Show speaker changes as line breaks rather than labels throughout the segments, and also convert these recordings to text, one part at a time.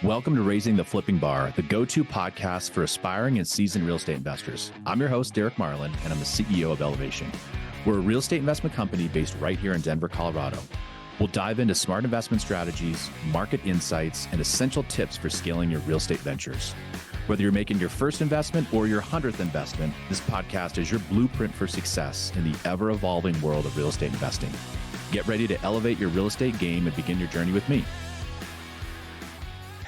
Welcome to Raising the Flipping Bar, the go-to podcast for aspiring and seasoned real estate investors. I'm your host, Derek Marlin, and I'm the CEO of Elevation. We're a real estate investment company based right here in Denver, Colorado. We'll dive into smart investment strategies, market insights, and essential tips for scaling your real estate ventures. Whether you're making your first investment or your 100th investment, this podcast is your blueprint for success in the ever-evolving world of real estate investing. Get ready to elevate your real estate game and begin your journey with me.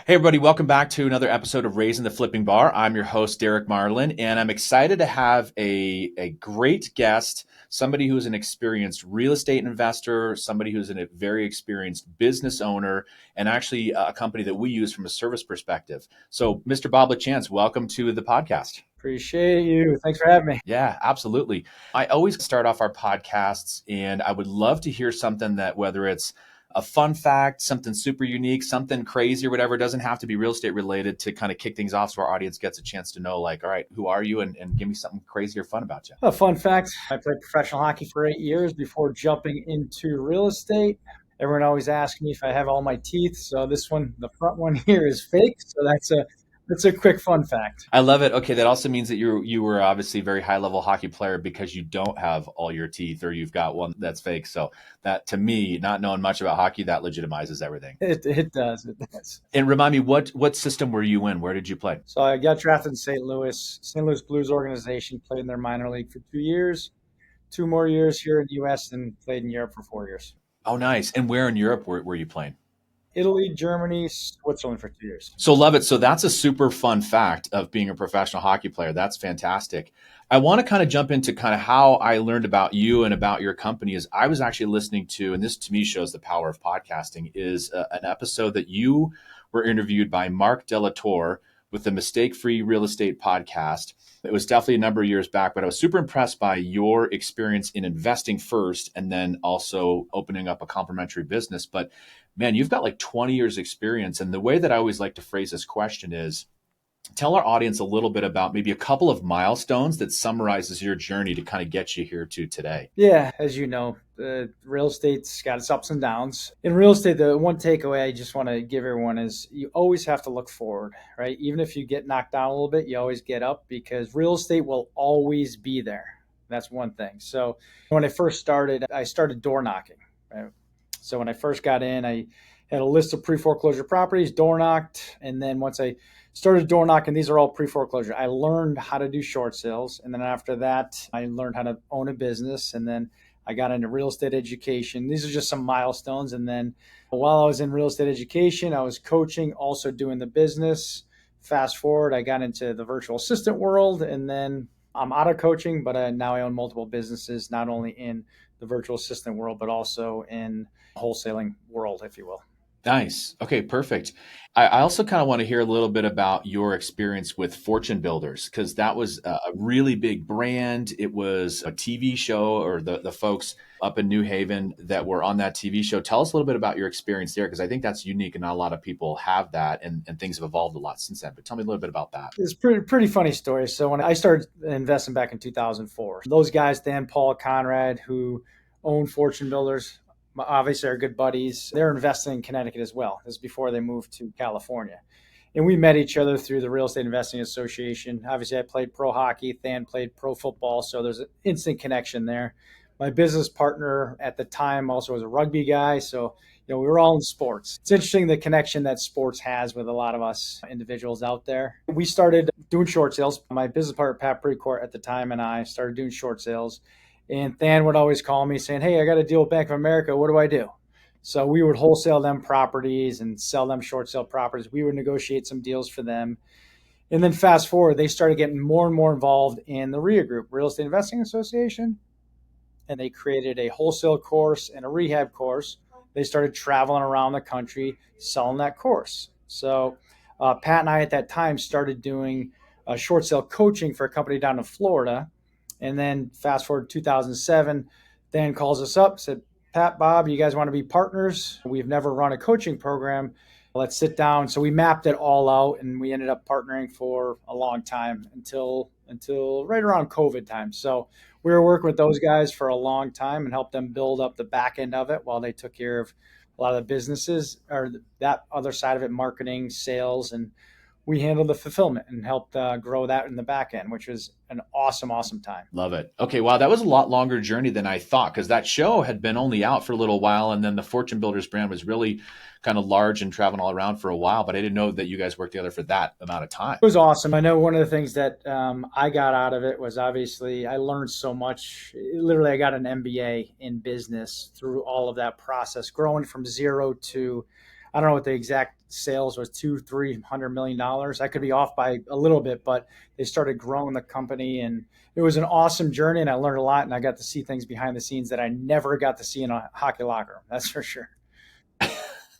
Hey everybody, welcome back to another episode of Raising the Flipping Bar. I'm your host, Derek Marlin, and I'm excited to have a great guest, somebody who's an experienced real estate investor, somebody who's a very experienced business owner, and actually a company that we use from a service perspective. So Mr. Bob Lachance, welcome to the podcast.
Appreciate you. Thanks for having me.
Yeah, absolutely. I always start off our podcasts, and I would love to hear something that, whether it's a fun fact, something super unique, something crazy or whatever, it doesn't have to be real estate related, to kind of kick things off so our audience gets a chance to know, like, all right, who are you, and give me something crazy or fun about you.
A fun fact, I played professional hockey for 8 years before jumping into real estate. Everyone always asks me if I have all my teeth. So this one, the front one here, is fake. So that's a quick fun fact.
I love it. Okay, that also means that you were obviously a very high level hockey player because you don't have all your teeth, or you've got one that's fake. So that, to me, not knowing much about hockey, that legitimizes everything.
It does.
And remind me, what system were you in? Where did you play?
So I got drafted in St. Louis Blues organization, played in their minor league for 2 years, 2 more years here in the U.S., and played in Europe for 4 years.
Oh, nice. And where in Europe were you playing?
Italy, Germany, Switzerland for 2 years.
So love it. So that's a super fun fact of being a professional hockey player. That's fantastic. I want to kind of jump into kind of how I learned about you and about your company. Is I was actually listening to, and this to me shows the power of podcasting, is an episode that you were interviewed by Mark Delatorre with the Mistake Free Real Estate podcast. It was definitely a number of years back, but I was super impressed by your experience in investing first and then also opening up a complementary business. But man, you've got like 20 years experience. And the way that I always like to phrase this question is, tell our audience a little bit about maybe a couple of milestones that summarizes your journey to kind of get you here to today.
Yeah, as you know, real estate's got its ups and downs. In real estate, the one takeaway I just want to give everyone is you always have to look forward, right? Even if you get knocked down a little bit, you always get up, because real estate will always be there. That's one thing. So when I first started, I started door knocking, right? So when I first got in, I had a list of pre-foreclosure properties, door knocked. And then once I started door knocking, these are all pre-foreclosure. I learned how to do short sales. And then after that, I learned how to own a business. And then I got into real estate education. These are just some milestones. And then while I was in real estate education, I was coaching, also doing the business. Fast forward, I got into the virtual assistant world. And then I'm out of coaching, but now I own multiple businesses, not only in the virtual assistant world, but also in wholesaling world, if you will.
Nice. Okay, perfect. I also kind of want to hear a little bit about your experience with Fortune Builders, because that was a really big brand. It was a TV show, or the folks up in New Haven that were on that TV show. Tell us a little bit about your experience there, because I think that's unique and not a lot of people have that, and things have evolved a lot since then. But tell me a little bit about that.
It's pretty funny story. So when I started investing back in 2004, those guys, Dan, Paul, Conrad, who own Fortune Builders, obviously are good buddies. They're investing in Connecticut as well. This is before they moved to California. And we met each other through the Real Estate Investing Association. Obviously, I played pro hockey. Than played pro football. So there's an instant connection there. My business partner at the time also was a rugby guy. So, we were all in sports. It's interesting the connection that sports has with a lot of us individuals out there. We started doing short sales. My business partner, Pat Precourt, at the time, and I started doing short sales. And Than would always call me saying, hey, I got a deal with Bank of America. What do I do? So we would wholesale them properties and sell them short sale properties. We would negotiate some deals for them. And then fast forward, they started getting more and more involved in the REA Group, Real Estate Investing Association. And they created a wholesale course and a rehab course. They started traveling around the country selling that course. So Pat and I at that time started doing short sale coaching for a company down in Florida. And then fast forward to 2007, Dan calls us up, said, Pat, Bob, you guys want to be partners? We've never run a coaching program. Let's sit down. So we mapped it all out, and we ended up partnering for a long time until right around COVID time. So we were working with those guys for a long time and helped them build up the back end of it while they took care of A lot of the businesses are that other side of it, marketing, sales, and we handled the fulfillment and helped grow that in the back end, which was an awesome, awesome time.
Love it. Okay, wow, that was a lot longer journey than I thought because that show had been only out for a little while, and then the Fortune Builders brand was really kind of large and traveling all around for a while. But I didn't know that you guys worked together for that amount of time.
It was awesome. I know one of the things that I got out of it was obviously I learned so much. Literally, I got an MBA in business through all of that process, growing from zero to, I don't know what the exact sales was, $200-300 million. I could be off by a little bit, but they started growing the company, and it was an awesome journey. And I learned a lot, and I got to see things behind the scenes that I never got to see in a hockey locker room. That's for sure.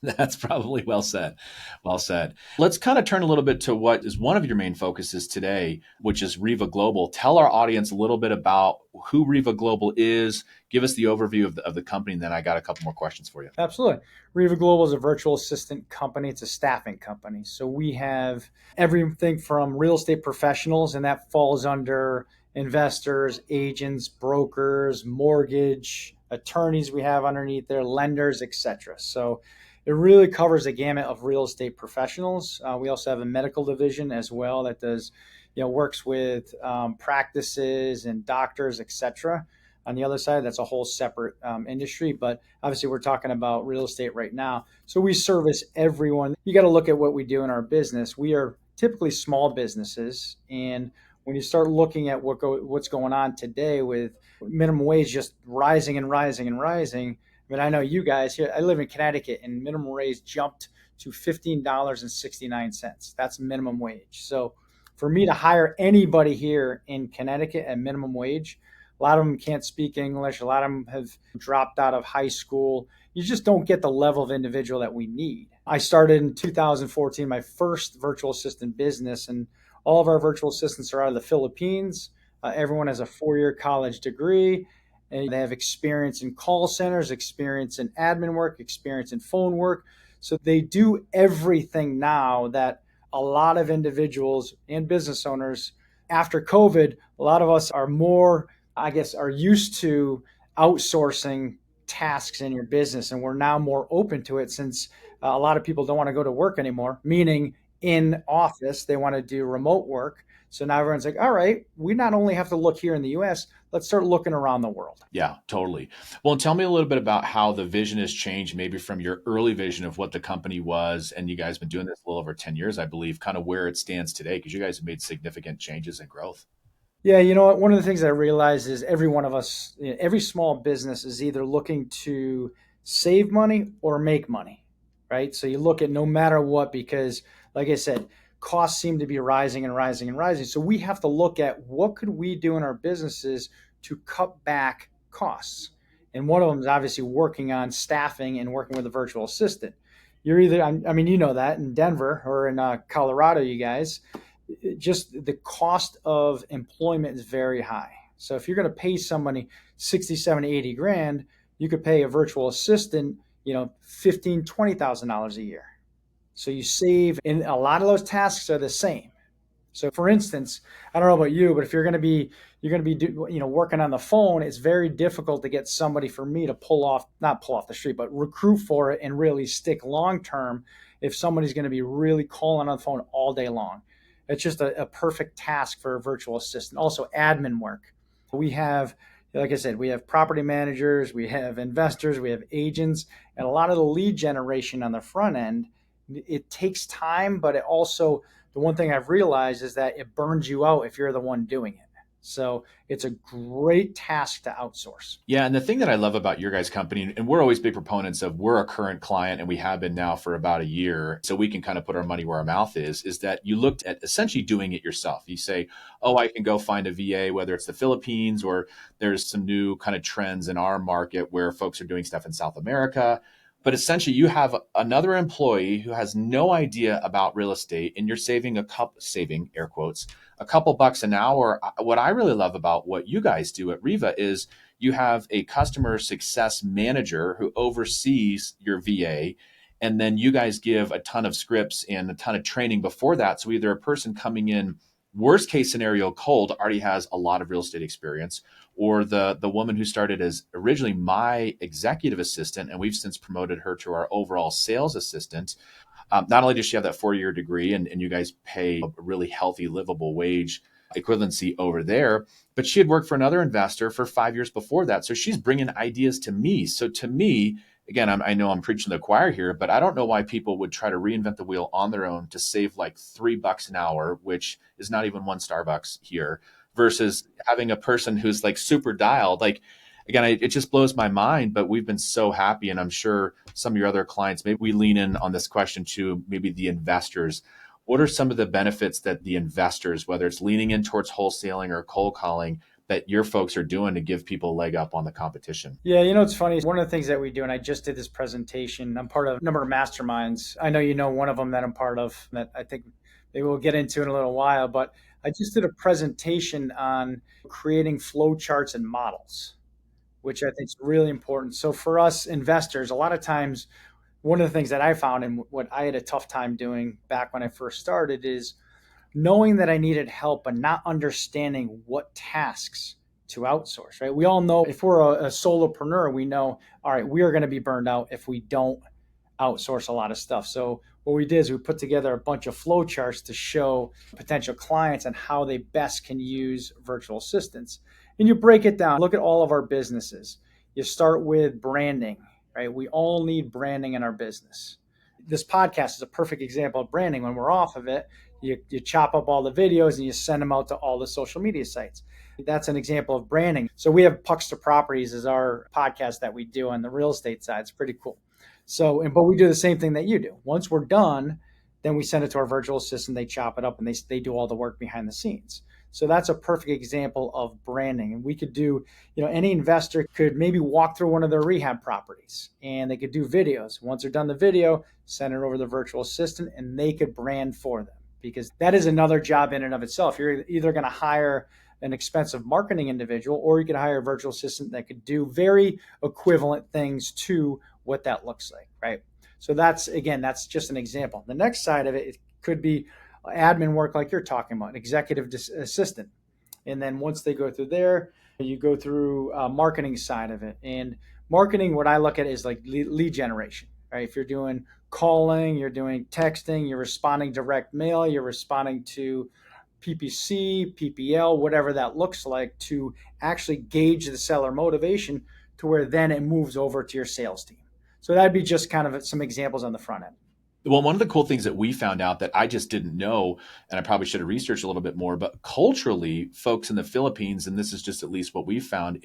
That's probably well said. Well said. Let's kind of turn a little bit to what is one of your main focuses today, which is REVA Global. Tell our audience a little bit about who REVA Global is. Give us the overview of the company, and then I got a couple more questions for you.
Absolutely. REVA Global is a virtual assistant company. It's a staffing company. So we have everything from real estate professionals, and that falls under investors, agents, brokers, mortgage, attorneys we have underneath there, lenders, etc. So it really covers the gamut of real estate professionals. We also have a medical division as well that does, works with practices and doctors, etc. On the other side, that's a whole separate industry. But obviously, we're talking about real estate right now. So we service everyone. You got to look at what we do in our business. We are typically small businesses. And when you start looking at what's going on today with minimum wage just rising and rising and rising, I mean, I know you guys here, I live in Connecticut, and minimum wage jumped to $15.69. That's minimum wage. So for me to hire anybody here in Connecticut at minimum wage, a lot of them can't speak English. A lot of them have dropped out of high school. You just don't get the level of individual that we need. I started in 2014, my first virtual assistant business, and all of our virtual assistants are out of the Philippines. Everyone has a 4-year college degree. And they have experience in call centers, experience in admin work, experience in phone work. So they do everything now that a lot of individuals and business owners, after COVID, a lot of us are more, are used to outsourcing tasks in your business. And we're now more open to it since a lot of people don't want to go to work anymore, meaning in office, they want to do remote work. So now everyone's like, all right, we not only have to look here in the US, let's start looking around the world.
Yeah, totally. Well, tell me a little bit about how the vision has changed, maybe from your early vision of what the company was. And you guys have been doing this a little over 10 years, I believe, kind of where it stands today, because you guys have made significant changes and growth.
Yeah, you know what? One of the things I realize is every one of us, every small business is either looking to save money or make money, right? So you look at no matter what, because like I said, costs seem to be rising and rising and rising. So we have to look at what could we do in our businesses to cut back costs. And one of them is obviously working on staffing and working with a virtual assistant. You're either, I mean, you know that in Denver or in Colorado, you guys, just the cost of employment is very high. So if you're going to pay somebody 60, 70, 80 grand, you could pay a virtual assistant, $15,000-$20,000 a year. So you save, and a lot of those tasks are the same. So for instance, I don't know about you, but if you're going to be working on the phone, it's very difficult to get somebody for me to not pull off the street, but recruit for it and really stick long term if somebody's going to be really calling on the phone all day long. It's just a perfect task for a virtual assistant. Also admin work. We have, like I said, we have property managers, we have investors, we have agents, and a lot of the lead generation on the front end, it takes time, but it also, the one thing I've realized is that it burns you out if you're the one doing it. So it's a great task to outsource.
Yeah. And the thing that I love about your guys' company, and we're always big proponents of, we're a current client and we have been now for about a year, so we can kind of put our money where our mouth is that you looked at essentially doing it yourself. You say, oh, I can go find a VA, whether it's the Philippines or there's some new kind of trends in our market where folks are doing stuff in South America. But essentially, you have another employee who has no idea about real estate, and you're saving air quotes, a couple bucks an hour. What I really love about what you guys do at REVA is you have a customer success manager who oversees your VA, and then you guys give a ton of scripts and a ton of training before that. So either a person coming in Worst case scenario, cold, already has a lot of real estate experience. Or the woman who started as originally my executive assistant, and we've since promoted her to our overall sales assistant. Not only does she have that 4-year degree, and you guys pay a really healthy, livable wage equivalency over there, but she had worked for another investor for 5 years before that. So she's bringing ideas to me. So to me, again, I know I'm preaching to the choir here, but I don't know why people would try to reinvent the wheel on their own to save like $3 an hour, which is not even one Starbucks here, versus having a person who's like super dialed. Like, again, it just blows my mind, but we've been so happy. And I'm sure some of your other clients, maybe we lean in on this question to maybe the investors. What are some of the benefits that the investors, whether it's leaning in towards wholesaling or cold calling, that your folks are doing to give people a leg up on the competition?
Yeah, it's funny. One of the things that we do, and I just did this presentation, I'm part of a number of masterminds. I know you know one of them that I'm part of that I think maybe we'll get into in a little while, but I just did a presentation on creating flow charts and models, which I think is really important. So for us investors, a lot of times, one of the things that I found and what I had a tough time doing back when I first started is knowing that I needed help, but not understanding what tasks to outsource, right? We all know if we're a solopreneur, we know, all right, we are going to be burned out if we don't outsource a lot of stuff. So what we did is we put together a bunch of flow charts to show potential clients and how they best can use virtual assistants. And you break it down. Look at all of our businesses. You start with branding, right? We all need branding in our business. This podcast is a perfect example of branding. When we're off of it, you chop up all the videos and you send them out to all the social media sites. That's an example of branding. So we have Pucks to Properties as our podcast that we do on the real estate side. It's pretty cool. So, but we do the same thing that you do. Once we're done, then we send it to our virtual assistant. They chop it up and they do all the work behind the scenes. So that's a perfect example of branding. And we could do, any investor could maybe walk through one of their rehab properties and they could do videos. Once they're done the video, send it over to the virtual assistant and they could brand for them, because that is another job in and of itself. You're either going to hire an expensive marketing individual, or you could hire a virtual assistant that could do very equivalent things to what that looks like, right? So that's just an example. The next side of it could be admin work like you're talking about, executive assistant. And then once they go through there, you go through marketing side of it. And marketing, what I look at is like lead generation, right? If you're doing calling, you're doing texting, you're responding direct mail, you're responding to PPC, PPL, whatever that looks like, to actually gauge the seller motivation to where then it moves over to your sales team. So that'd be just kind of some examples on the front end.
Well, one of the cool things that we found out that I just didn't know, and I probably should have researched a little bit more, but culturally, folks in the Philippines, and this is just at least what we found,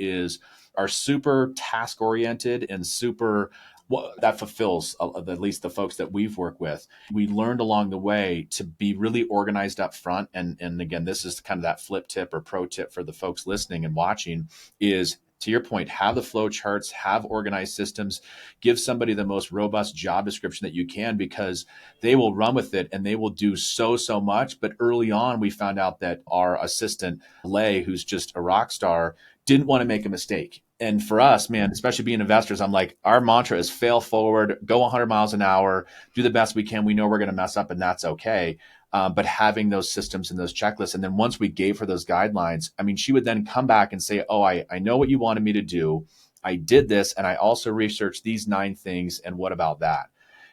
are super task oriented and super, well, that fulfills at least the folks that we've worked with. We learned along the way to be really organized up front. And again, this is kind of that flip tip or pro tip for the folks listening and watching is, to your point, have the flow charts, have organized systems, give somebody the most robust job description that you can, because they will run with it and they will do so much. But early on, we found out that our assistant, Lay, who's just a rock star, didn't want to make a mistake. And for us, man, especially being investors, I'm like, our mantra is fail forward, go 100 miles an hour, do the best we can. We know we're going to mess up and that's okay. But having those systems and those checklists. And then once we gave her those guidelines, I mean, she would then come back and say, oh, I know what you wanted me to do. I did this. And I also researched these 9 things. And what about that?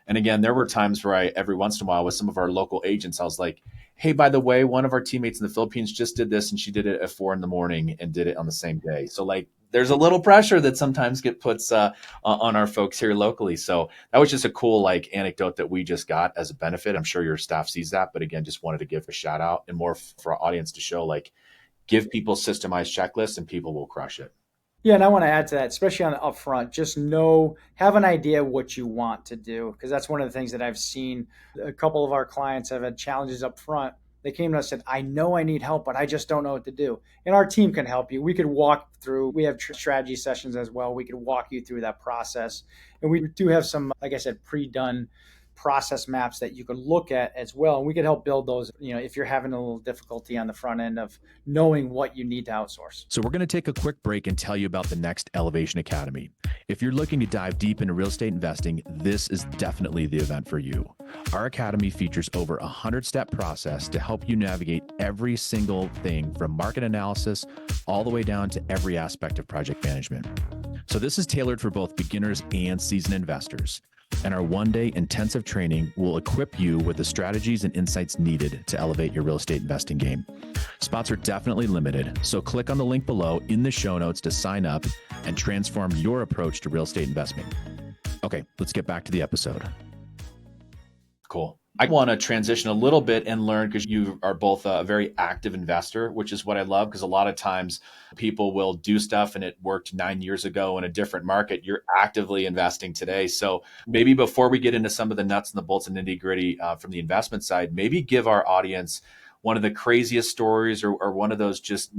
And again, there were times where every once in a while with some of our local agents, I was like, hey, by the way, one of our teammates in the Philippines just did this and she did it at 4 a.m. and did it on the same day. So like, there's a little pressure that sometimes get puts on our folks here locally. So that was just a cool anecdote that we just got as a benefit. I'm sure your staff sees that, but again, just wanted to give a shout out and more for our audience to show give people systemized checklists and people will crush it.
Yeah, and I want to add to that, especially on the upfront, just have an idea what you want to do, because that's one of the things that I've seen. A couple of our clients have had challenges up front. They came to us and said, I know I need help, but I just don't know what to do. And our team can help you. We could walk through, we have strategy sessions as well. We could walk you through that process. And we do have some, like I said, pre-done process maps that you could look at as well. And we could help build those, if you're having a little difficulty on the front end of knowing what you need to outsource.
So we're going to take a quick break and tell you about the next Elevation Academy. If you're looking to dive deep into real estate investing, this is definitely the event for you. Our academy features over a 100-step process to help you navigate every single thing from market analysis all the way down to every aspect of project management. So this is tailored for both beginners and seasoned investors. And our one-day intensive training will equip you with the strategies and insights needed to elevate your real estate investing game. Spots are definitely limited, so click on the link below in the show notes to sign up and transform your approach to real estate investment. Okay, let's get back to the episode. Cool. I want to transition a little bit and learn, because you are both a very active investor, which is what I love, because a lot of times people will do stuff and it worked 9 years ago in a different market. You're actively investing today. So maybe before we get into some of the nuts and the bolts and nitty gritty from the investment side, maybe give our audience one of the craziest stories or one of those just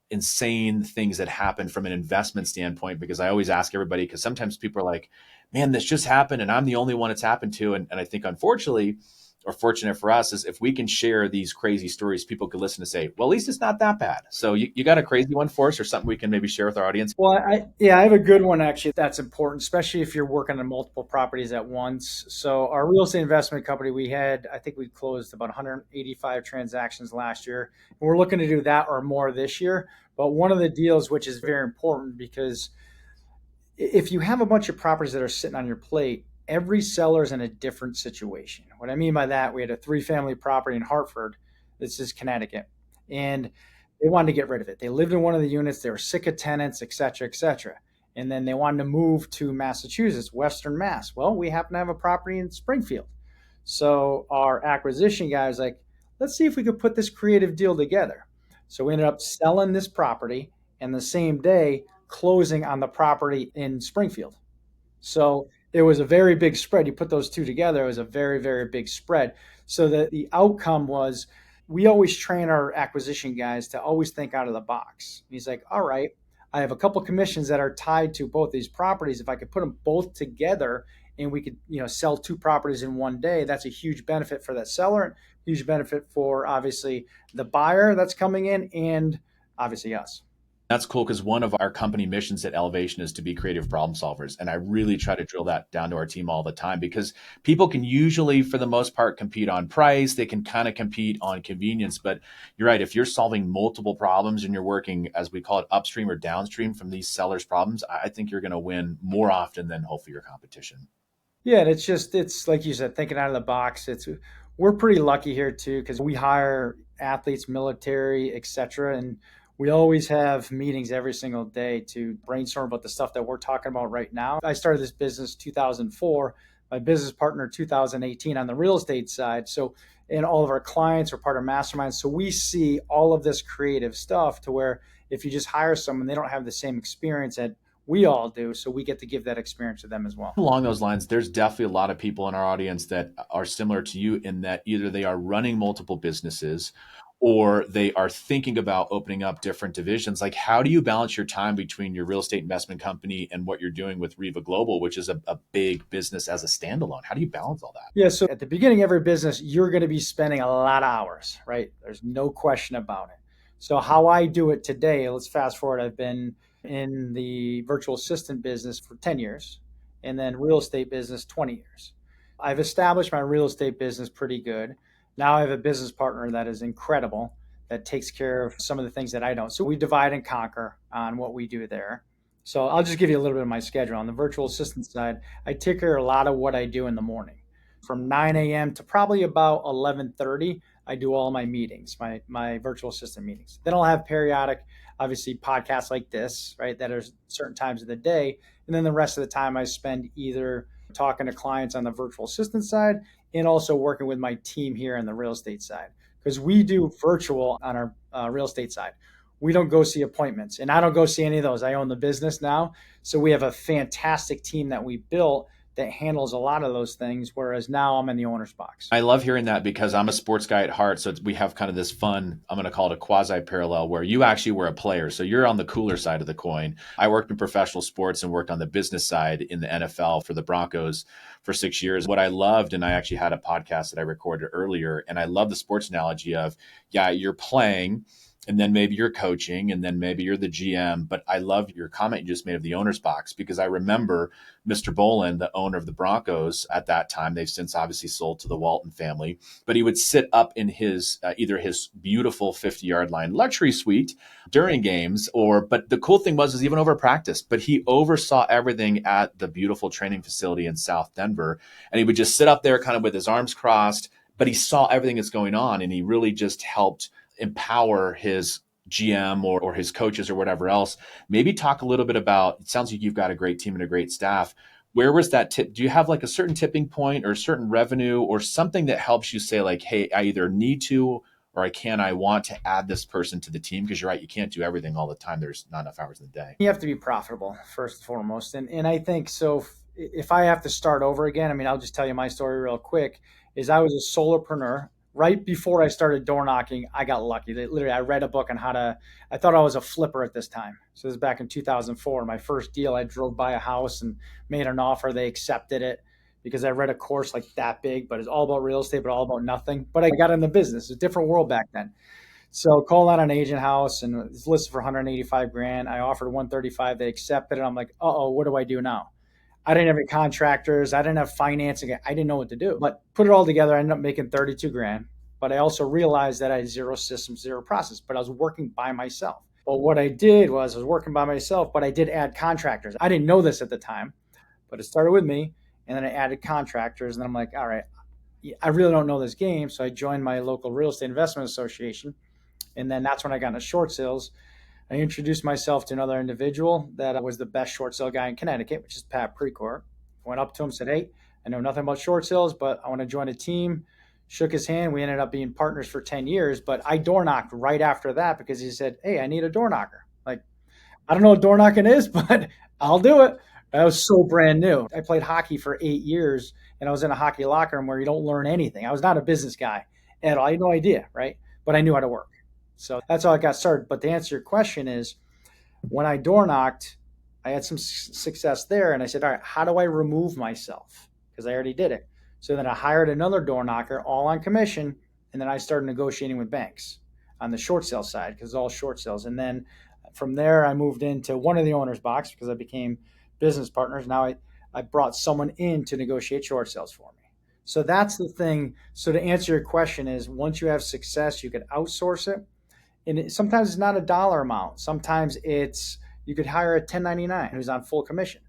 insane things that happen from an investment standpoint, because I always ask everybody, because sometimes people are like, man, this just happened and I'm the only one it's happened to. And I think unfortunately, or fortunate for us, is if we can share these crazy stories, people could listen to say, well, at least it's not that bad. So you got a crazy one for us, or something we can maybe share with our audience?
Well, I have a good one actually that's important, especially if you're working on multiple properties at once. So our real estate investment company, I think we closed about 185 transactions last year. And we're looking to do that or more this year. But one of the deals, which is very important, because if you have a bunch of properties that are sitting on your plate, every seller is in a different situation. What I mean by that, we had a 3-family property in Hartford. This is Connecticut. And they wanted to get rid of it. They lived in one of the units. They were sick of tenants, et cetera, et cetera. And then they wanted to move to Massachusetts, Western Mass. Well, we happen to have a property in Springfield. So our acquisition guy was like, let's see if we could put this creative deal together. So we ended up selling this property and the same day closing on the property in Springfield. So it was a very big spread. You put those two together, it was a very, very big spread. So the outcome was, we always train our acquisition guys to always think out of the box. He's like, all right, I have a couple commissions that are tied to both these properties. If I could put them both together and we could, sell 2 properties in one day, that's a huge benefit for that seller, huge benefit for obviously the buyer that's coming in, and obviously us.
That's cool, because one of our company missions at Elevation is to be creative problem solvers. And I really try to drill that down to our team all the time, because people can usually, for the most part, compete on price. They can kind of compete on convenience. But you're right. If you're solving multiple problems and you're working, as we call it, upstream or downstream from these sellers' problems, I think you're going to win more often than hopefully your competition.
Yeah, and it's like you said, thinking out of the box. We're pretty lucky here too, because we hire athletes, military, et cetera, and we always have meetings every single day to brainstorm about the stuff that we're talking about right now. I started this business 2004, my business partner 2018 on the real estate side. So, and all of our clients are part of Masterminds. So we see all of this creative stuff to where if you just hire someone, they don't have the same experience that we all do. So we get to give that experience to them as well.
Along those lines, there's definitely a lot of people in our audience that are similar to you, in that either they are running multiple businesses or they are thinking about opening up different divisions. Like, how do you balance your time between your real estate investment company and what you're doing with REVA Global, which is a big business as a standalone? How do you balance all that?
Yeah, so at the beginning of every business, you're going to be spending a lot of hours, right? There's no question about it. So how I do it today, let's fast forward. I've been in the virtual assistant business for 10 years and then real estate business 20 years. I've established my real estate business pretty good. Now I have a business partner that is incredible, that takes care of some of the things that I don't. So we divide and conquer on what we do there. So I'll just give you a little bit of my schedule. On the virtual assistant side, I take care of a lot of what I do in the morning. From 9 a.m. to probably about 11:30, I do all my meetings, my virtual assistant meetings. Then I'll have periodic, obviously, podcasts like this, right, that are certain times of the day. And then the rest of the time I spend either talking to clients on the virtual assistant side and also working with my team here on the real estate side. Because we do virtual on our real estate side. We don't go see appointments, and I don't go see any of those. I own the business now. So we have a fantastic team that we built that handles a lot of those things, whereas now I'm in the owner's box.
I love hearing that because I'm a sports guy at heart. So we have kind of this fun, I'm going to call it a quasi parallel, where you actually were a player. So you're on the cooler side of the coin. I worked in professional sports and worked on the business side in the NFL for the Broncos for 6 years. What I loved, and I actually had a podcast that I recorded earlier, and I love the sports analogy of, yeah, you're playing, and then maybe you're coaching, and then maybe you're the GM. But I love your comment you just made of the owner's box, because I remember Mr. Bolin, the owner of the Broncos at that time. They've since obviously sold to the Walton family, but he would sit up in his either his beautiful 50-yard line luxury suite during games, but the cool thing was even over practice, but he oversaw everything at the beautiful training facility in South Denver. And he would just sit up there kind of with his arms crossed, but he saw everything that's going on, and he really just helped empower his GM or his coaches or whatever else. Maybe talk a little bit about, it sounds like you've got a great team and a great staff. Where was that tip? Do you have like a certain tipping point or a certain revenue or something that helps you say like, hey, I either need to or I want to add this person to the team? Because you're right, you can't do everything all the time. There's not enough hours in the day.
You have to be profitable first and foremost. And I think so if I have to start over again, I mean, I'll just tell you my story real quick, is I was a solopreneur. Right before I started door knocking, I got lucky. Literally, I read a book on I thought I was a flipper at this time. So this was back in 2004. My first deal, I drove by a house and made an offer. They accepted it because I read a course like that big, but it's all about real estate, but all about nothing. But I got in the business. It's a different world back then. So called out an agent house and it's listed for 185 grand. I offered 135. They accepted it. I'm like, uh-oh, what do I do now? I didn't have any contractors. I didn't have financing. I didn't know what to do. But put it all together, I ended up making 32 grand. But I also realized that I had zero systems, zero process, but I was working by myself. But what I did was I was working by myself, but I did add contractors. I didn't know this at the time, but it started with me. And then I added contractors. And then I'm like, all right, I really don't know this game. So I joined my local real estate investment association. And then that's when I got into short sales. I introduced myself to another individual that was the best short sale guy in Connecticut, which is Pat Precor. Went up to him, said, hey, I know nothing about short sales, but I want to join a team. Shook his hand. We ended up being partners for 10 years, but I door knocked right after that because he said, hey, I need a door knocker. Like, I don't know what door knocking is, but I'll do it. I was so brand new. I played hockey for 8 years and I was in a hockey locker room where you don't learn anything. I was not a business guy at all. I had no idea, right? But I knew how to work. So that's how I got started. But to answer your question is, when I door knocked, I had some success there. And I said, all right, how do I remove myself? Because I already did it. So then I hired another door knocker, all on commission. And then I started negotiating with banks on the short sale side, because it's all short sales. And then from there, I moved into one of the owner's box because I became business partners. Now I brought someone in to negotiate short sales for me. So that's the thing. So to answer your question is, once you have success, you can outsource it. And sometimes it's not a dollar amount. Sometimes it's, you could hire a 1099 who's on full commission.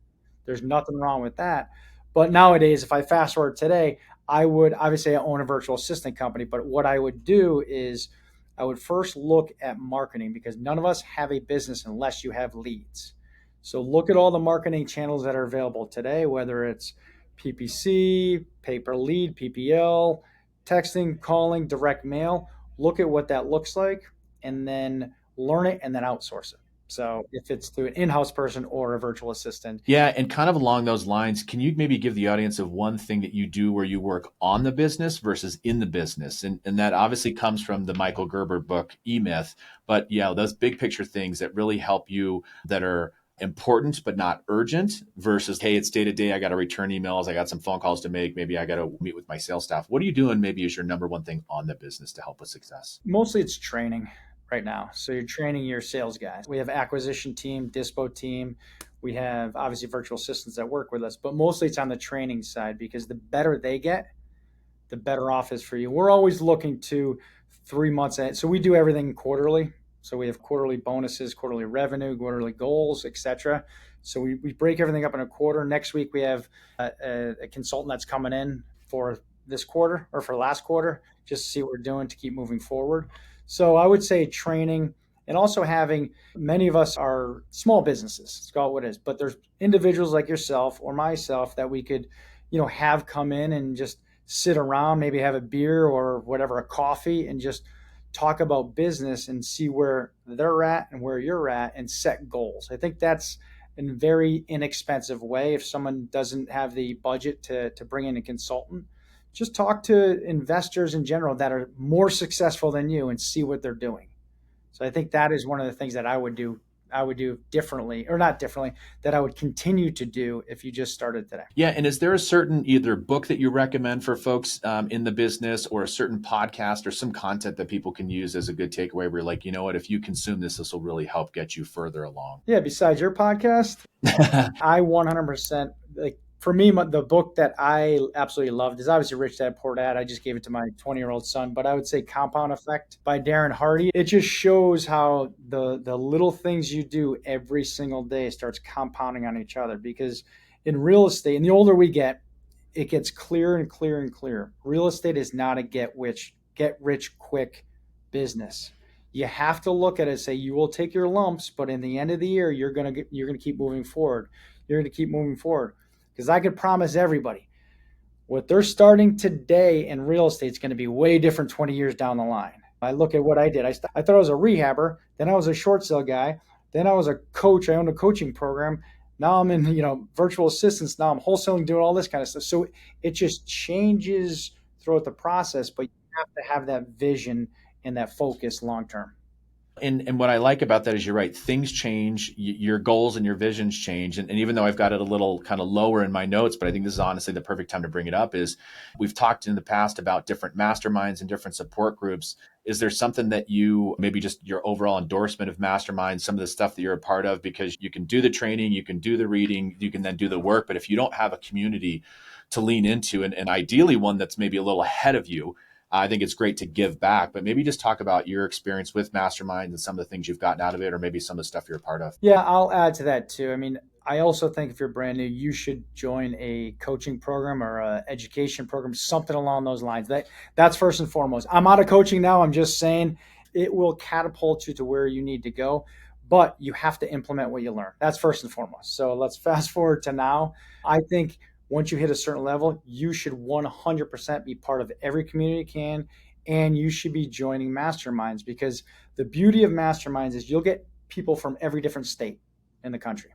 There's nothing wrong with that. But nowadays, if I fast forward today, I would obviously own a virtual assistant company. But what I would do is I would first look at marketing, because none of us have a business unless you have leads. So look at all the marketing channels that are available today, whether it's PPC, pay per lead, PPL, texting, calling, direct mail. Look at what that looks like, and then learn it and then outsource it. So if it's through an in-house person or a virtual assistant.
Yeah. And kind of along those lines, can you maybe give the audience of one thing that you do where you work on the business versus in the business? And that obviously comes from the Michael Gerber book, E-Myth. But yeah, those big picture things that really help you, that are important but not urgent, versus, hey, it's day to day, I got to return emails, I got some phone calls to make, maybe I got to meet with my sales staff. What are you doing maybe is your number one thing on the business to help with success?
Mostly it's training right now. So you're training your sales guys. We have acquisition team, dispo team. We have obviously virtual assistants that work with us, but mostly it's on the training side, because the better they get, the better off is for you. We're always looking to 3 months ahead. So we do everything quarterly. So we have quarterly bonuses, quarterly revenue, quarterly goals, etc. So we break everything up in a quarter. Next week, we have a consultant that's coming in for this quarter or for last quarter, just to see what we're doing to keep moving forward. So I would say training, and also having, many of us are small businesses, let's call it what it is, but there's individuals like yourself or myself that we could, have come in and just sit around, maybe have a beer or whatever, a coffee, and just talk about business and see where they're at and where you're at and set goals. I think that's in a very inexpensive way. If someone doesn't have the budget to bring in a consultant, just talk to investors in general that are more successful than you and see what they're doing. So I think that is one of the things that I would do differently, or not differently, that I would continue to do if you just started today.
Yeah. And is there a certain either book that you recommend for folks in the business, or a certain podcast or some content that people can use as a good takeaway where you're like, you know what, if you consume this, this will really help get you further along?
Yeah, besides your podcast, I 100% like, for me, the book that I absolutely loved is obviously Rich Dad Poor Dad. I just gave it to my 20-year-old son, but I would say Compound Effect by Darren Hardy. It just shows how the little things you do every single day starts compounding on each other. Because in real estate, and the older we get, it gets clearer and clearer and clearer. Real estate is not a get rich quick business. You have to look at it and say you will take your lumps, but in the end of the year, you're gonna keep moving forward. You're gonna keep moving forward. Because I could promise everybody, what they're starting today in real estate is going to be way different 20 years down the line. I look at what I did. I thought I was a rehabber. Then I was a short sale guy. Then I was a coach. I owned a coaching program. Now I'm in, virtual assistants. Now I'm wholesaling, doing all this kind of stuff. So it just changes throughout the process, but you have to have that vision and that focus long term.
And what I like about that is you're right. Things change, your goals and your visions change. And even though I've got it a little kind of lower in my notes, but I think this is honestly the perfect time to bring it up, is we've talked in the past about different masterminds and different support groups. Is there something that you, maybe just your overall endorsement of masterminds, some of the stuff that you're a part of, because you can do the training, you can do the reading, you can then do the work. But if you don't have a community to lean into, and ideally one that's maybe a little ahead of you, I think it's great to give back, but maybe just talk about your experience with Mastermind and some of the things you've gotten out of it, or maybe some of the stuff you're a part of.
Yeah, I'll add to that too. I mean, I also think if you're brand new, you should join a coaching program or a education program, something along those lines. That's first and foremost. I'm out of coaching now. I'm just saying it will catapult you to where you need to go, but you have to implement what you learn. That's first and foremost. So let's fast forward to now. I think once you hit a certain level, you should 100% be part of every community you can, and you should be joining masterminds, because the beauty of masterminds is you'll get people from every different state in the country,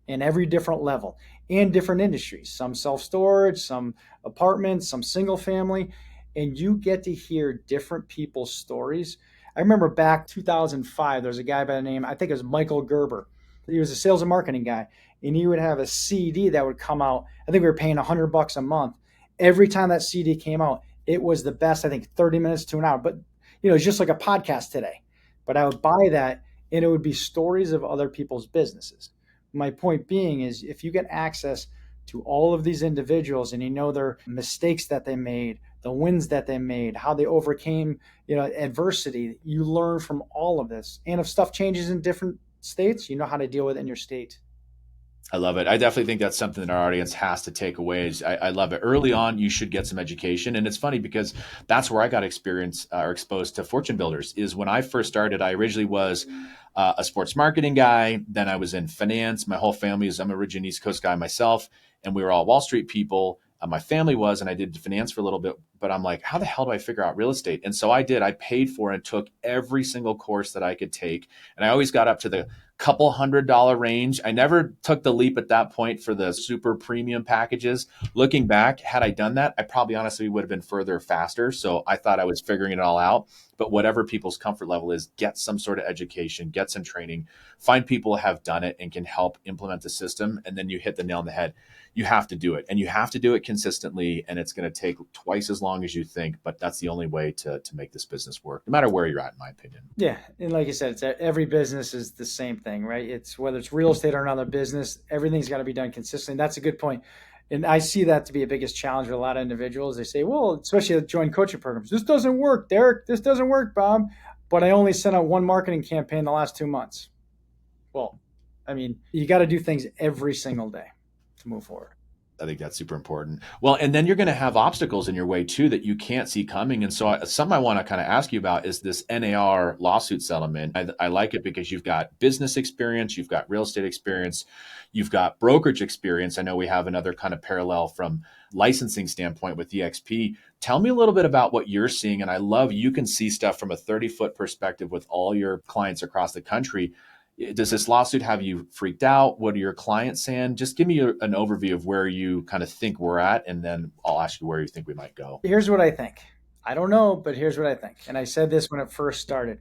in every different level, in different industries, some self-storage, some apartments, some single family, and you get to hear different people's stories. I remember back 2005, there was a guy by the name, I think it was Michael Gerber. He was a sales and marketing guy, and he would have a CD that would come out. I think we were paying $100 a month. Every time that CD came out, it was the best, I think 30 minutes to an hour. But, it's just like a podcast today. But I would buy that, and it would be stories of other people's businesses. My point being is, if you get access to all of these individuals and you know their mistakes that they made, the wins that they made, how they overcame, adversity, you learn from all of this. And if stuff changes in different states, you know how to deal with it in your state.
I love it. I definitely think that's something that our audience has to take away. I love it. Early on, you should get some education. And it's funny because that's where I got experience or exposed to fortune builders. Is when I first started, I originally was a sports marketing guy. Then I was in finance. My whole family is, I'm originally East Coast guy myself, and we were all Wall Street people. My family was, and I did finance for a little bit, but I'm like, how the hell do I figure out real estate? And so I did. I paid for and took every single course that I could take. And I always got up to the couple $100 range. I never took the leap at that point for the super premium packages. Looking back, had I done that, I probably honestly would have been further faster. So I thought I was figuring it all out. But whatever people's comfort level is, get some sort of education, get some training, find people who have done it and can help implement the system. And then you hit the nail on the head. You have to do it, and you have to do it consistently. And it's going to take twice as long as you think, but that's the only way to make this business work, no matter where you're at, in my opinion.
Yeah. And like you said, every business is the same thing, right? It's whether it's real estate or another business, everything's got to be done consistently. That's a good point. And I see that to be a biggest challenge with a lot of individuals. They say, well, especially the joint coaching programs, this doesn't work, Derek. This doesn't work, Bob. But I only sent out one marketing campaign the last 2 months. Well, I mean, you got to do things every single day to move forward.
I think that's super important. Well, and then you're going to have obstacles in your way too that you can't see coming. And so something I want to kind of ask you about is this NAR lawsuit settlement. I like it because you've got business experience, you've got real estate experience, you've got brokerage experience. I know we have another kind of parallel from licensing standpoint with EXP. Tell me a little bit about what you're seeing. And I love you can see stuff from a 30-foot perspective with all your clients across the country. Does this lawsuit have you freaked out? What are your clients saying? Just give me an overview of where you kind of think we're at, and then I'll ask you where you think we might go.
Here's what I think. I don't know, but here's what I think. And I said this when it first started.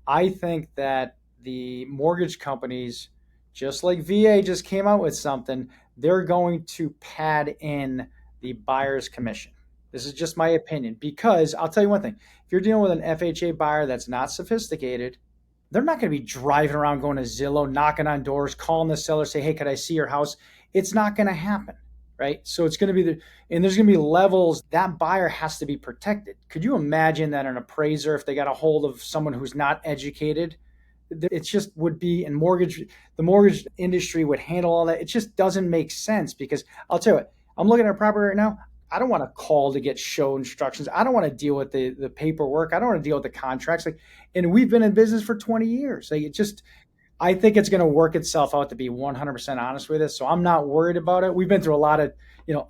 I think that the mortgage companies, just like VA just came out with something, they're going to pad in the buyer's commission. This is just my opinion, because I'll tell you one thing. If you're dealing with an FHA buyer that's not sophisticated, they're not going to be driving around going to Zillow, knocking on doors, calling the seller, say, hey, could I see your house? It's not going to happen, right? So it's going to be and there's going to be levels. That buyer has to be protected. Could you imagine that an appraiser, if they got a hold of someone who's not educated, it just would be in the mortgage industry would handle all that. It just doesn't make sense, because I'll tell you what, I'm looking at a property right now. I don't want to call to get show instructions. I don't want to deal with the paperwork. I don't want to deal with the contracts. And we've been in business for 20 years. I think it's going to work itself out, to be 100% honest with it. So I'm not worried about it. We've been through a lot of,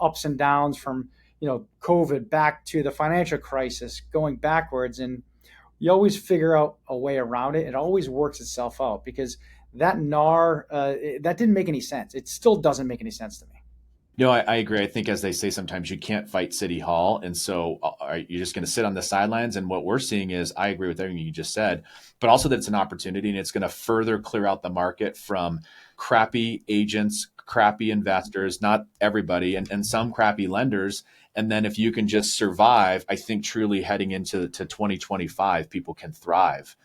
ups and downs, from, COVID back to the financial crisis, going backwards. And you always figure out a way around it. It always works itself out, because that NAR, that didn't make any sense. It still doesn't make any sense to me.
No, I agree. I think, as they say, sometimes you can't fight City Hall. And so you're just going to sit on the sidelines. And what we're seeing is, I agree with everything you just said, but also that it's an opportunity, and it's going to further clear out the market from crappy agents, crappy investors, not everybody, and some crappy lenders. And then if you can just survive, I think truly heading into 2025, people can thrive.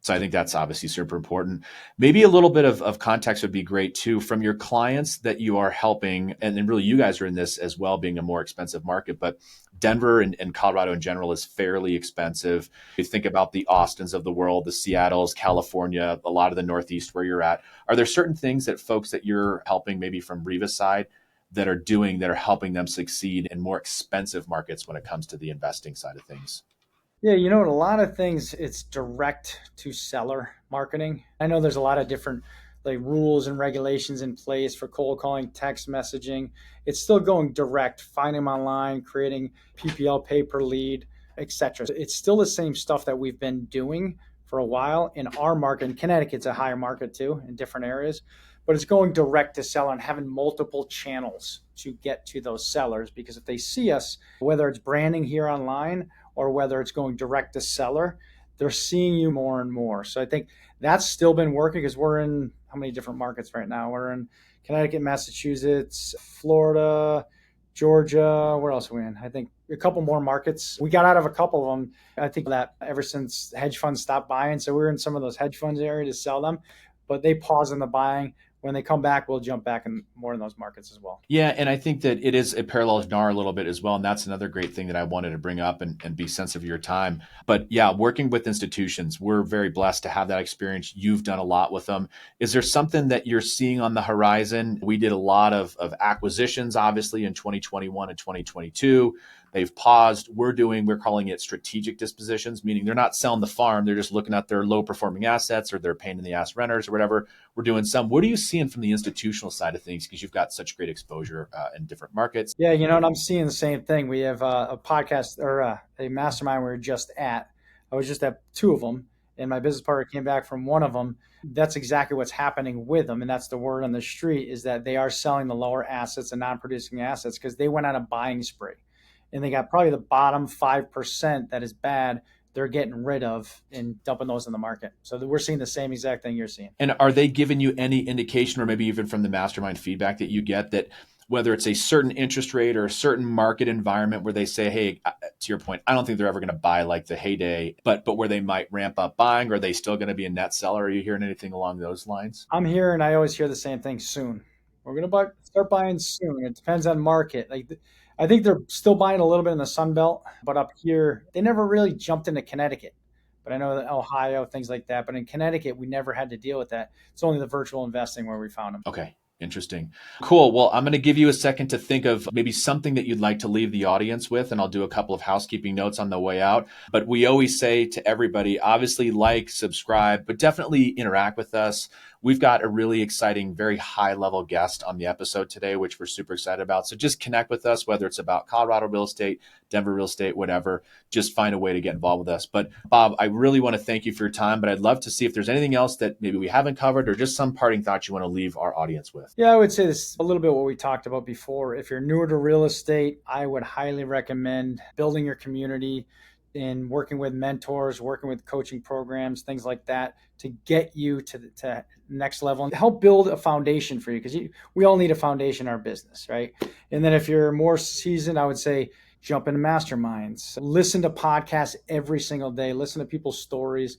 So I think that's obviously super important. Maybe a little bit of context would be great too, from your clients that you are helping. And then really you guys are in this as well, being a more expensive market, but Denver and Colorado in general is fairly expensive. You think about the Austins of the world, the Seattles, California, a lot of the Northeast where you're at. Are there certain things that folks that you're helping, maybe from REVA's side, that are helping them succeed in more expensive markets when it comes to the investing side of things?
Yeah, a lot of things, it's direct to seller marketing. I know there's a lot of different rules and regulations in place for cold calling, text messaging. It's still going direct, finding them online, creating PPL, pay per lead, etc. It's still the same stuff that we've been doing for a while in our market. In Connecticut's a higher market too, in different areas, but it's going direct to seller and having multiple channels to get to those sellers, because if they see us, whether it's branding here online or whether it's going direct to seller, they're seeing you more and more. So I think that's still been working, because we're in how many different markets right now? We're in Connecticut, Massachusetts, Florida, Georgia. Where else are we in? I think a couple more markets. We got out of a couple of them. I think that ever since hedge funds stopped buying. So we're in some of those hedge funds area to sell them, but they pause on the buying. When they come back, we'll jump back in more in those markets as well.
Yeah, and I think that it is a parallel of NAR a little bit as well. And that's another great thing that I wanted to bring up and be sensitive of your time. But yeah, working with institutions, we're very blessed to have that experience. You've done a lot with them. Is there something that you're seeing on the horizon? We did a lot of acquisitions, obviously, in 2021 and 2022. They've paused. We're calling it strategic dispositions, meaning they're not selling the farm. They're just looking at their low performing assets or their pain in the ass renters or whatever. We're doing some. What are you seeing from the institutional side of things? Because you've got such great exposure in different markets.
Yeah, and I'm seeing the same thing. We have a podcast or a mastermind we're just at. I was just at two of them, and my business partner came back from one of them. That's exactly what's happening with them. And that's the word on the street, is that they are selling the lower assets and non-producing assets, because they went on a buying spree. And they got probably the bottom 5% that is bad, they're getting rid of and dumping those in the market. So we're seeing the same exact thing you're seeing.
And are they giving you any indication, or maybe even from the mastermind feedback that you get, that whether it's a certain interest rate or a certain market environment where they say, hey, to your point, I don't think they're ever going to buy like the heyday, but where they might ramp up buying, or are they still going to be a net seller? Are you hearing anything along those lines?
I'm hearing, I always hear the same thing: soon. We're going to start buying soon. It depends on market. I think they're still buying a little bit in the Sun Belt, but up here, they never really jumped into Connecticut. But I know that Ohio, things like that. But in Connecticut, we never had to deal with that. It's only the virtual investing where we found them.
Okay. Interesting. Cool. Well, I'm going to give you a second to think of maybe something that you'd like to leave the audience with, and I'll do a couple of housekeeping notes on the way out. But we always say to everybody, obviously subscribe, but definitely interact with us. we've got a really exciting, very high level guest on the episode today, which we're super excited about. So just connect with us, whether it's about Colorado real estate, Denver real estate, whatever, just find a way to get involved with us. But Bob, I really want to thank you for your time, but I'd love to see if there's anything else that maybe we haven't covered or just some parting thoughts you want to leave our audience with.
Yeah, I would say this a little bit what we talked about before. If you're newer to real estate, I would highly recommend building your community and working with mentors, working with coaching programs, things like that to get you to the next level and help build a foundation for you, because we all need a foundation in our business, right? And then if you're more seasoned, I would say jump into masterminds, listen to podcasts every single day, listen to people's stories,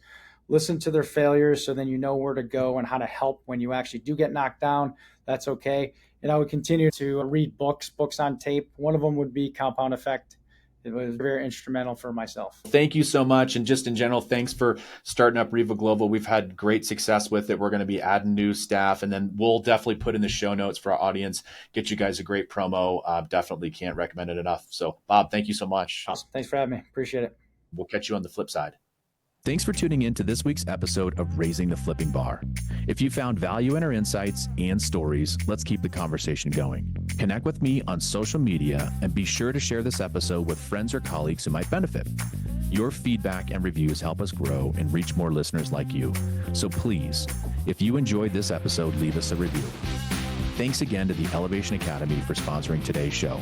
listen to their failures, so then you know where to go and how to help when you actually do get knocked down. That's okay. And I would continue to read books on tape. One of them would be Compound Effect. It was very instrumental for myself.
Thank you so much. And just in general, thanks for starting up REVA Global. We've had great success with it. We're going to be adding new staff, and then we'll definitely put in the show notes for our audience, get you guys a great promo. Definitely can't recommend it enough. So Bob, thank you so much.
Awesome. Thanks for having me. Appreciate it.
We'll catch you on the flip side.
Thanks for tuning in to this week's episode of Raising the Flipping Bar. If you found value in our insights and stories, let's keep the conversation going. Connect with me on social media and be sure to share this episode with friends or colleagues who might benefit. Your feedback and reviews help us grow and reach more listeners like you. So please, if you enjoyed this episode, leave us a review. Thanks again to the Elevation Academy for sponsoring today's show.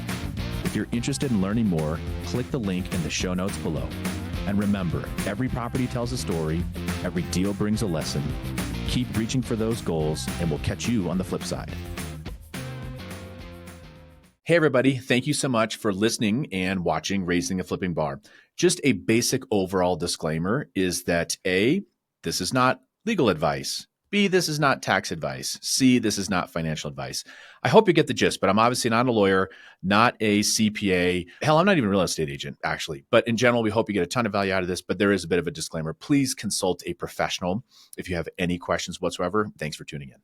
If you're interested in learning more, click the link in the show notes below. And remember, every property tells a story, every deal brings a lesson. Keep reaching for those goals, and we'll catch you on the flip side.
Hey, everybody. Thank you so much for listening and watching Raising a Flipping Bar. Just a basic overall disclaimer is that A, this is not legal advice. B, this is not tax advice. C, this is not financial advice. I hope you get the gist, but I'm obviously not a lawyer, not a CPA. Hell, I'm not even a real estate agent, actually. But in general, we hope you get a ton of value out of this, but there is a bit of a disclaimer. Please consult a professional if you have any questions whatsoever. Thanks for tuning in.